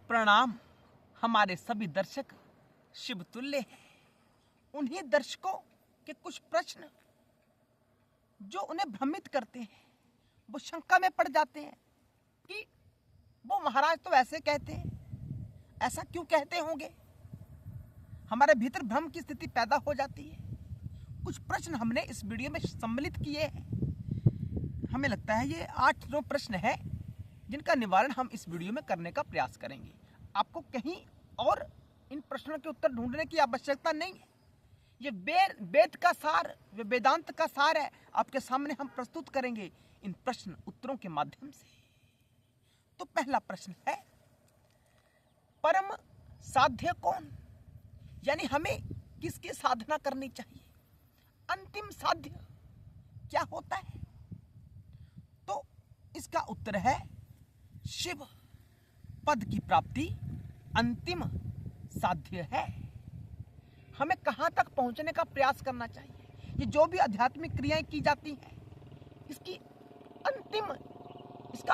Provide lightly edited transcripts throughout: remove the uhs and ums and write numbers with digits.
प्रणाम। हमारे सभी दर्शक शिव तुल्य हैं। उन्हीं दर्शकों के कुछ प्रश्न जो उन्हें भ्रमित करते हैं, वो शंका में पड़ जाते हैं कि वो महाराज तो ऐसे कहते हैं, ऐसा क्यों कहते होंगे। हमारे भीतर भ्रम की स्थिति पैदा हो जाती है। कुछ प्रश्न हमने इस वीडियो में सम्मिलित किए हैं। हमें लगता है ये 8-9 प्रश्न है जिनका निवारण हम इस वीडियो में करने का प्रयास करेंगे। आपको कहीं और इन प्रश्नों के उत्तर ढूंढने की आवश्यकता नहीं है। ये वेद का सार, वेदांत का सार है, आपके सामने हम प्रस्तुत करेंगे इन प्रश्न उत्तरों के माध्यम से। तो पहला प्रश्न है, परम साध्य कौन? यानी हमें किसकी साधना करनी चाहिए? अंतिम साध्य क्या होता है? तो इसका उत्तर है शिव पद की प्राप्ति अंतिम साध्य है। हमें कहां तक पहुंचने का प्रयास करना चाहिए? ये जो भी आध्यात्मिक क्रियाएं की जाती हैं, इसका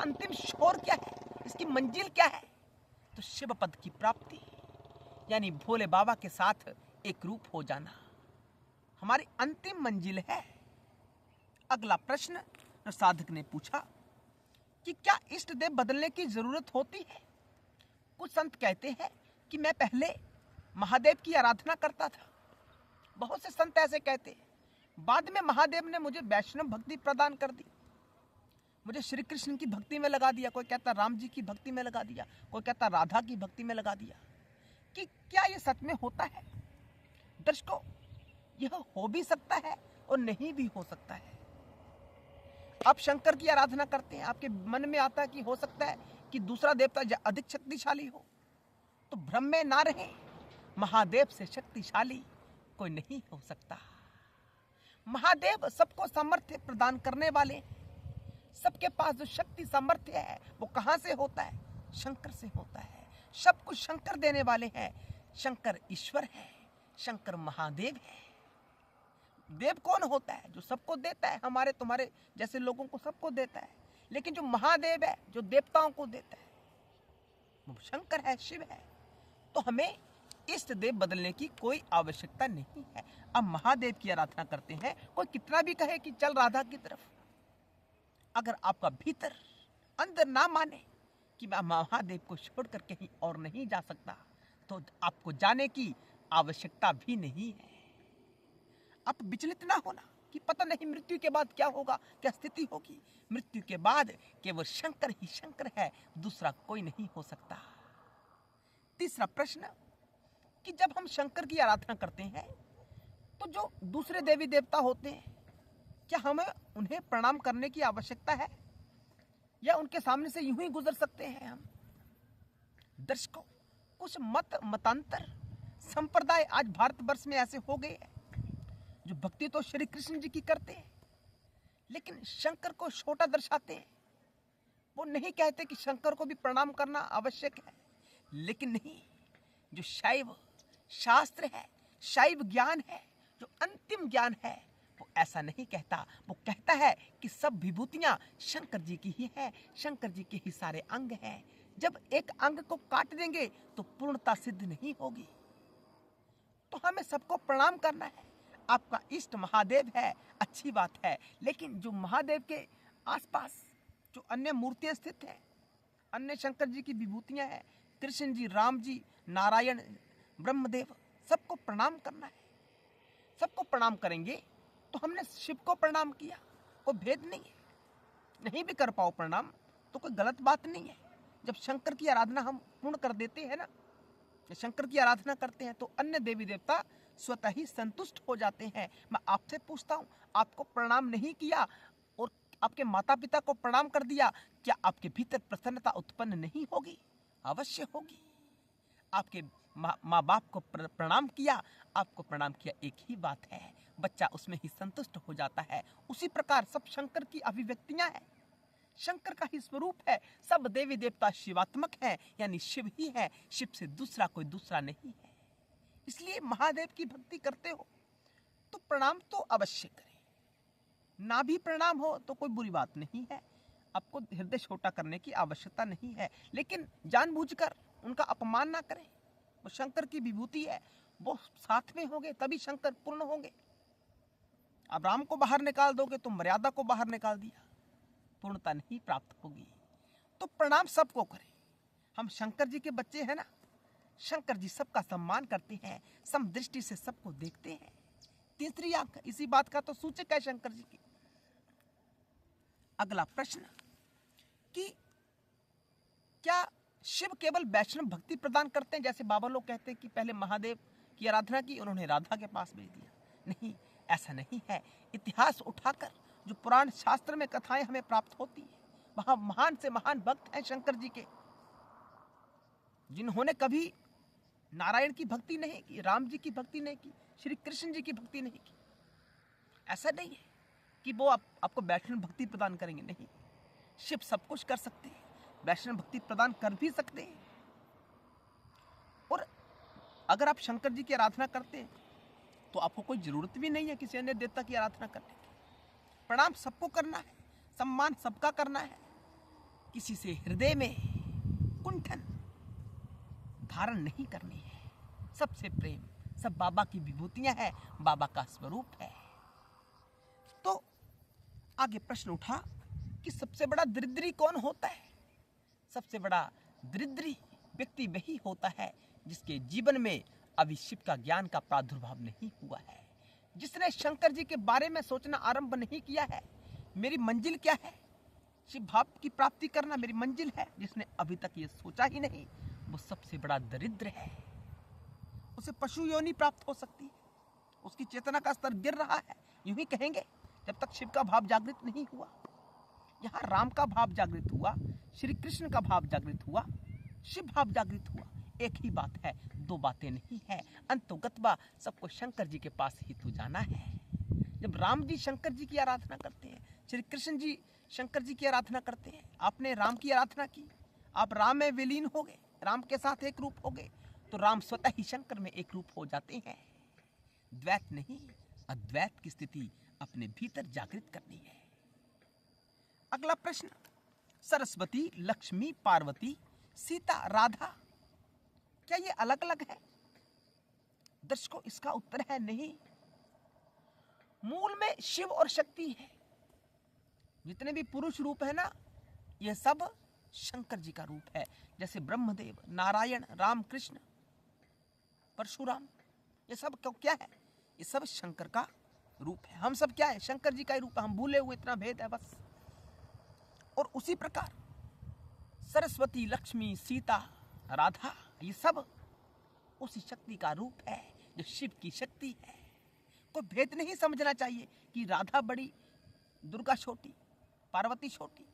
अंतिम छोर क्या है? इसकी मंजिल क्या है? तो शिव पद की प्राप्ति, यानी भोले बाबा के साथ एक रूप हो जाना, हमारी अंतिम मंजिल है। अगला प्रश्न साधक ने पूछा कि क्या इष्ट देव बदलने की जरूरत होती है? कुछ संत कहते हैं कि मैं पहले महादेव की आराधना करता था। बहुत से संत ऐसे कहते हैं। बाद में महादेव ने मुझे वैष्णव भक्ति प्रदान कर दी, मुझे श्री कृष्ण की भक्ति में लगा दिया। कोई कहता राम जी की भक्ति में लगा दिया, कोई कहता राधा की भक्ति में लगा दिया। कि क्या ये सच में होता है? दर्शकों, यह हो भी सकता है और नहीं भी हो सकता है। आप शंकर की आराधना करते हैं, आपके मन में आता है कि हो सकता है कि दूसरा देवता अधिक शक्तिशाली हो, तो भ्रम में ना रहें। महादेव से शक्तिशाली कोई नहीं हो सकता। महादेव सबको सामर्थ्य प्रदान करने वाले हैं। सबके पास जो शक्ति सामर्थ्य है वो कहां से होता है? शंकर से होता है। सब कुछ शंकर देने वाले हैं। शंकर ईश्वर है, शंकर महादेव है। देव कौन होता है? जो सबको देता है, हमारे तुम्हारे जैसे लोगों को सबको देता है। लेकिन जो महादेव है, जो देवताओं को देता है, वो शंकर है, शिव है। तो हमें इष्ट देव बदलने की कोई आवश्यकता नहीं है। अब महादेव की आराधना करते हैं, कोई कितना भी कहे कि चल राधा की तरफ, अगर आपका भीतर अंदर ना माने कि मैं महादेव को छोड़कर कहीं और नहीं जा सकता, तो आपको जाने की आवश्यकता भी नहीं है। आप विचलित ना होना कि पता नहीं मृत्यु के बाद क्या होगा, क्या स्थिति होगी। मृत्यु के बाद केवल शंकर ही शंकर है, दूसरा कोई नहीं हो सकता। तीसरा प्रश्न कि जब हम शंकर की आराधना करते हैं तो जो दूसरे देवी देवता होते हैं, क्या हमें उन्हें प्रणाम करने की आवश्यकता है या उनके सामने से यूं ही गुजर सकते हैं हम? दर्शकों, कुछ मतांतर संप्रदाय आज भारतवर्ष में ऐसे हो गए हैं जो भक्ति तो श्री कृष्ण जी की करते हैं, लेकिन शंकर को छोटा दर्शाते हैं। वो नहीं कहते कि शंकर को भी प्रणाम करना आवश्यक है, लेकिन नहीं, जो शैव शास्त्र है, शैव ज्ञान है, जो अंतिम ज्ञान है, वो ऐसा नहीं कहता। वो कहता है कि सब विभूतियां शंकर जी की ही है, शंकर जी के ही सारे अंग हैं। जब एक अंग को काट देंगे तो पूर्णता सिद्ध नहीं होगी। तो हमें सबको प्रणाम करना है। आपका इष्ट महादेव है, अच्छी बात है, लेकिन जो महादेव के आसपास जो अन्य मूर्तियां स्थित हैं, अन्य शंकर जी की विभूतियां हैं, कृष्ण जी, राम जी, नारायण, ब्रह्मदेव, सबको प्रणाम करना है। सबको प्रणाम करेंगे तो हमने शिव को प्रणाम किया, कोई भेद नहीं है। नहीं भी कर पाओ प्रणाम तो कोई गलत बात नहीं है। जब शंकर की आराधना हम पूर्ण कर देते हैं ना, शंकर की आराधना करते हैं, तो अन्य देवी देवता स्वतः ही संतुष्ट हो जाते हैं। मैं आपसे पूछता हूँ, आपको प्रणाम नहीं किया और आपके माता पिता को प्रणाम कर दिया, क्या आपके भीतर प्रसन्नता उत्पन्न नहीं होगी? अवश्य होगी। आपके माँ बाप को प्रणाम किया, आपको प्रणाम किया, एक ही बात है, बच्चा उसमें ही संतुष्ट हो जाता है। उसी प्रकार सब शंकर की अभिव्यक्तियां हैं, शंकर का ही स्वरूप है। सब देवी देवता शिवात्मक हैं, यानी शिव ही है, शिव से दूसरा कोई दूसरा नहीं है। इसलिए महादेव की भक्ति करते हो तो प्रणाम तो अवश्य करें, ना भी प्रणाम हो तो कोई बुरी बात नहीं है। आपको हृदय छोटा करने की आवश्यकता नहीं है, लेकिन जानबूझकर उनका अपमान ना करें। वो शंकर की विभूति है, वो साथ में होंगे तभी शंकर पूर्ण होंगे। अब राम को बाहर निकाल दोगे तो मर्यादा को बाहर निकाल दिया, पूर्णता नहीं प्राप्त होगी। तो प्रणाम सबको करें। हम शंकर जी के बच्चे हैं ना, शंकर जी सबका सम्मान करते हैं, समदृष्टि से सबको देखते हैं। तीसरी आंख इसी बात का तो सूचक है शंकर जी की। अगला प्रश्न कि क्या शिव केवल वैष्णव भक्ति प्रदान करते हैं? जैसे बाबा लोग कहते हैं कि पहले महादेव की आराधना की, उन्होंने राधा के पास भेज दिया। नहीं, ऐसा नहीं है। इतिहास उठाकर जो पुराण शास्त्र में कथाएं हमें प्राप्त होती है, वहां महान से महान भक्त हैं शंकर जी के, जिन्होंने कभी नारायण की भक्ति नहीं की, राम जी की भक्ति नहीं की, श्री कृष्ण जी की भक्ति नहीं की। ऐसा नहीं है कि वो आपको वैष्णव भक्ति प्रदान करेंगे, नहीं। शिव सब कुछ कर सकते हैं, वैष्णव भक्ति प्रदान कर भी सकते हैं। और अगर आप शंकर जी की आराधना करते हैं तो आपको कोई जरूरत भी नहीं है किसी अन्य देवता की आराधना करने की। प्रणाम सबको करना है, सम्मान सबका करना है। किसी से हृदय में कुंठन धारण नहीं करनी है। सबसे प्रेम, सब बाबा की विभूतियां हैं, बाबा का स्वरूप है। तो आगे प्रश्न उठा कि सबसे बड़ा दरिद्री कौन होता है? सबसे बड़ा दरिद्री व्यक्ति वही होता है जिसके जीवन में अभी शिव का ज्ञान का प्रादुर्भाव नहीं हुआ है, जिसने शंकर जी के बारे में सोचना आरंभ नहीं किया है। मेरी मंजिल क्या है? शिव भाव की प्राप्ति करना मेरी मंजिल है। जिसने अभी तक ये सोचा ही नहीं, वो सबसे बड़ा दरिद्र है। उसे पशु योनि प्राप्त हो सकती है, उसकी चेतना का स्तर गिर रहा है, यूं ही कहेंगे, जब तक शिव का भाव जागृत नहीं हुआ। यहाँ राम का भाव जागृत हुआ, श्री कृष्ण का भाव जागृत हुआ, शिव भाव जागृत हुआ। एक ही बात है, दो बातें नहीं है। अंतोगतवा सबको शंकर जी के पास ही तो जाना है। जब राम जी शंकर जी की आराधना करते हैं, श्री कृष्ण जी शंकर जी की आराधना करते हैं, आपने राम की आराधना की, आप राम में विलीन हो गए, राम के साथ एक रूप हो गए, तो राम स्वतः ही शंकर में एक रूप हो जाते हैं। द्वैत नहीं, अद्वैत की स्थिति अपने भीतर जागृत करनी है। अगला प्रश्न, सरस्वती, लक्ष्मी, पार्वती, सीता, राधा, क्या ये अलग अलग है? दर्शकों, इसका उत्तर है नहीं। मूल में शिव और शक्ति है। जितने भी पुरुष रूप है ना, ये सब शंकर जी का रूप है। जैसे ब्रह्मदेव, नारायण, राम, कृष्ण, परशुराम, ये सब क्या है? ये सब शंकर का रूप है। हम सब क्या है? शंकर जी का ही रूप है। हम भूले हुए, इतना भेद है बस। और उसी प्रकार सरस्वती, लक्ष्मी, सीता, राधा, ये सब उसी शक्ति का रूप है जो शिव की शक्ति है। कोई भेद नहीं समझना चाहिए कि राधा बड़ी, दुर्गा छोटी, पार्वती छोटी,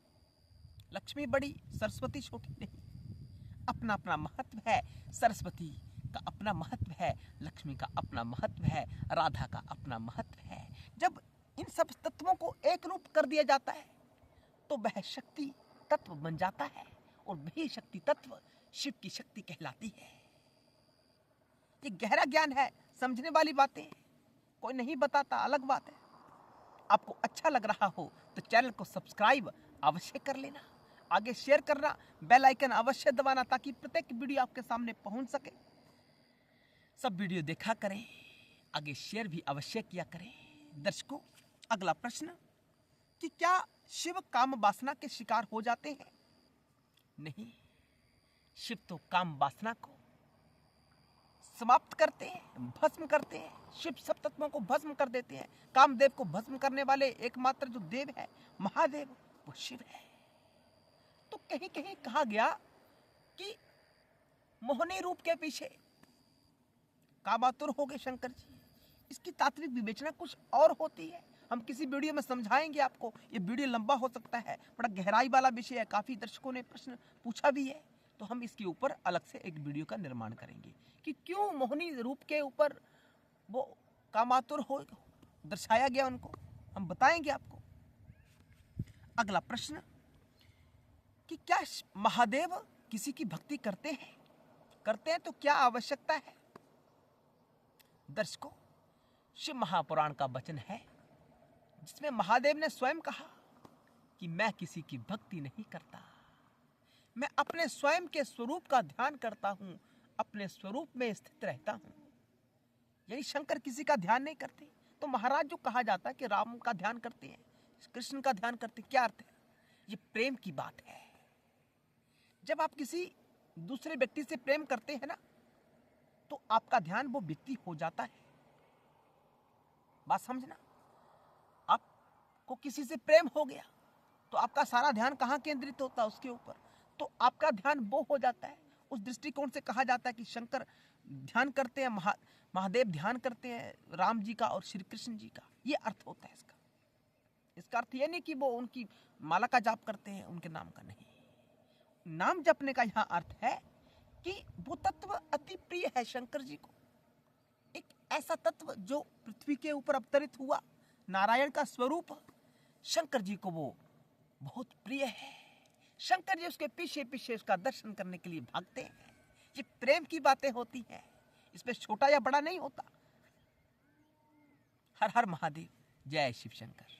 लक्ष्मी बड़ी, सरस्वती छोटी, नहीं। अपना अपना महत्व है। सरस्वती का अपना महत्व है, लक्ष्मी का अपना महत्व है, राधा का अपना महत्व है। जब इन सब तत्वों को एक रूप कर दिया जाता है तो वह शक्ति तत्व बन जाता है, और वही शक्ति तत्व शिव की शक्ति कहलाती है। ये गहरा ज्ञान है, समझने वाली बातें कोई नहीं बताता, अलग बात है। आपको अच्छा लग रहा हो तो चैनल को सब्सक्राइब अवश्य कर लेना, आगे शेयर करना, बेल आइकन अवश्य दबाना, ताकि प्रत्येक वीडियो आपके सामने पहुंच सके। सब वीडियो देखा करें, आगे शेयर भी अवश्य किया करें। दर्शकों, अगला प्रश्न कि क्या शिव काम वासना के शिकार हो जाते हैं? नहीं, शिव तो काम वासना को समाप्त करते हैं, भस्म करते हैं। शिव सब तत्वों को भस्म कर देते हैं। कामदेव को भस्म करने वाले एकमात्र जो देव है, महादेव, वो शिव है। तो कहीं कहीं कहा गया कि मोहनी रूप के पीछे कामातुर हो गए शंकर जी। इसकी तात्विक विवेचना कुछ और होती है, हम किसी वीडियो में समझाएंगे आपको। ये वीडियो लंबा हो सकता है, बड़ा गहराई वाला विषय है, काफी दर्शकों ने प्रश्न पूछा भी है, तो हम इसके ऊपर अलग से एक वीडियो का निर्माण करेंगे कि क्यों मोहनी रूप के ऊपर वो कामातुर हो दर्शाया गया, उनको हम बताएंगे आपको। अगला प्रश्न कि क्या महादेव किसी की भक्ति करते हैं? करते हैं तो क्या आवश्यकता है? दर्शकों, शिव महापुराण का वचन है जिसमें महादेव ने स्वयं कहा कि मैं किसी की भक्ति नहीं करता, मैं अपने स्वयं के स्वरूप का ध्यान करता हूं, अपने स्वरूप में स्थित रहता हूं। यानी शंकर किसी का ध्यान नहीं करते। तो महाराज जो कहा जाता है कि राम का ध्यान करते हैं, कृष्ण का ध्यान करते, क्या अर्थ है? ये प्रेम की बात है। जब आप किसी दूसरे व्यक्ति से प्रेम करते हैं ना, तो आपका ध्यान वो व्यक्ति हो जाता है। बात समझना, आपको किसी से प्रेम हो गया तो आपका सारा ध्यान कहाँ केंद्रित होता है? उसके ऊपर। तो आपका ध्यान वो हो जाता है। उस दृष्टिकोण से कहा जाता है कि शंकर ध्यान करते हैं, महादेव ध्यान करते हैं राम जी का और श्री कृष्ण जी का। ये अर्थ होता है इसका। इसका अर्थ ये नहीं कि वो उनकी माला का जाप करते हैं, उनके नाम का नहीं। नाम जपने का यहाँ अर्थ है कि वो तत्व अति प्रिय है शंकर जी को। एक ऐसा तत्व जो पृथ्वी के ऊपर अवतरित हुआ, नारायण का स्वरूप, शंकर जी को वो बहुत प्रिय है। शंकर जी उसके पीछे पीछे उसका दर्शन करने के लिए भागते हैं। ये प्रेम की बातें होती हैं, इसमें छोटा या बड़ा नहीं होता। हर हर महादेव, जय शिव शंकर।